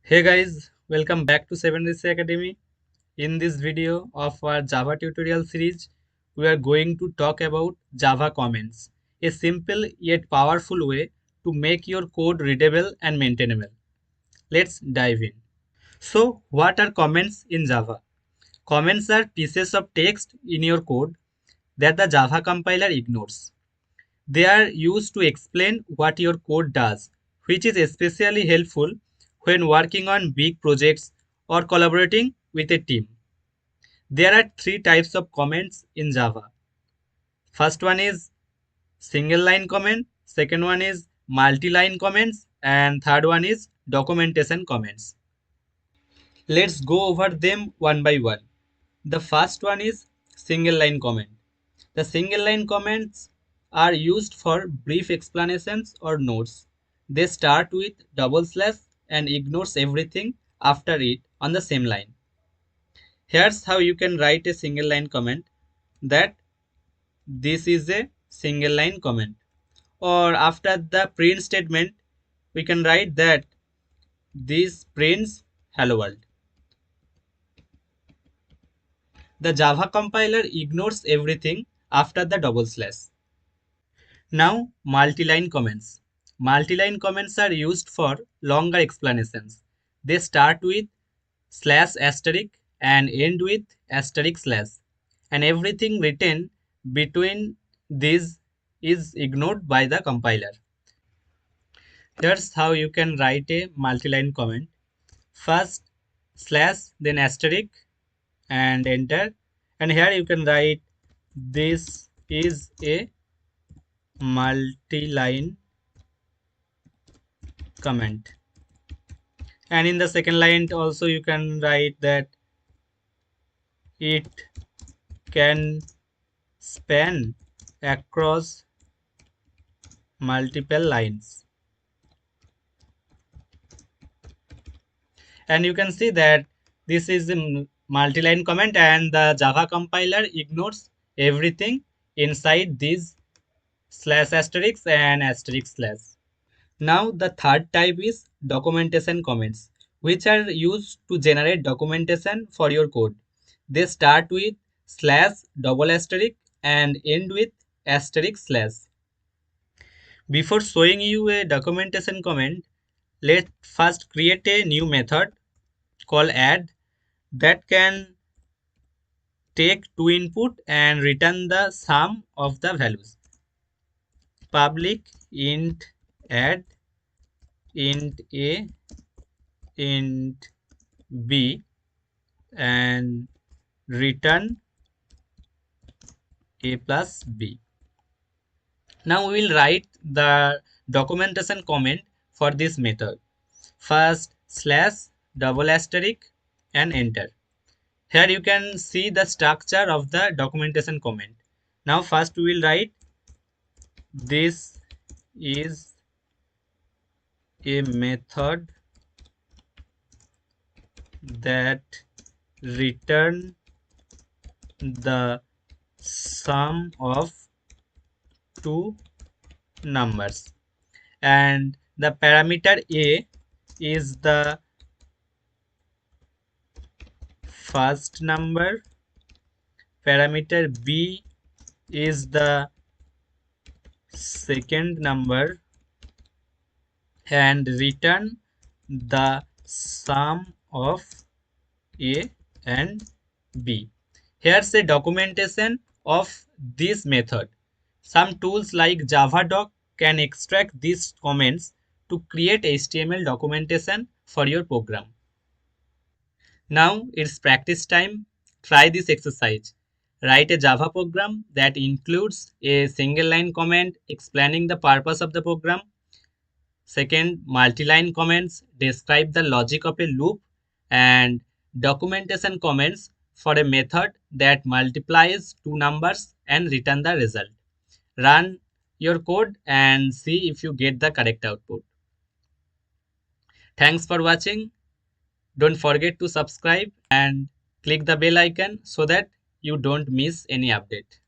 Hey guys, welcome back to Sevenrishi Academy. In this video of our Java tutorial series, we are going to talk about Java comments, a simple yet powerful way to make your code readable and maintainable. Let's dive in. So, what are comments in Java? Comments are pieces of text in your code that the Java compiler ignores. They are used to explain what your code does, which is especially helpful when working on big projects or collaborating with a team. There are three types of comments in Java. First one is single line comment, second one is multi-line comments, and third one is documentation comments. Let's go over them one by one. The first one is single line comment. The single line comments are used for brief explanations or notes. They start with double slash and ignores everything after it on the same line. Here's how you can write a single line comment that this is a single line comment. Or after the print statement, we can write that this prints hello world. The Java compiler ignores everything after the double slash. Now, multi-line comments. Multi-line comments are used for longer explanations. They start with slash asterisk and end with asterisk slash. And everything written between these is ignored by the compiler. Here's how you can write a multi-line comment. First slash, then asterisk and enter. And here you can write this is a multi-line comment. And in the second line also you can write that it can span across multiple lines. And you can see that this is a multi-line comment and the Java compiler ignores everything inside these slash asterisk and asterisk slash. Now the third type is documentation comments, which are used to generate documentation for your code. They start with slash double asterisk and end with asterisk slash. Before showing you a documentation comment, let's first create a new method called add that can take two input and return the sum of the values. Public int add int a int b and return a plus b. Now we will write the documentation comment for this method. First slash double asterisk and enter. Here you can see the structure of the documentation comment. Now first we will write this is a method that return the sum of two numbers, and the parameter a is the first number, parameter b is the second number, and return the sum of a and b. Here's a documentation of this method. Some tools like JavaDoc can extract these comments to create HTML documentation for your program. Now it's practice time. Try this exercise. Write a Java program that includes a single line comment explaining the purpose of the program. Second, multi-line comments describe the logic of a loop, and documentation comments for a method that multiplies two numbers and return the result. Run your code and see if you get the correct output. Thanks for watching. Don't forget to subscribe and click the bell icon so that you don't miss any update.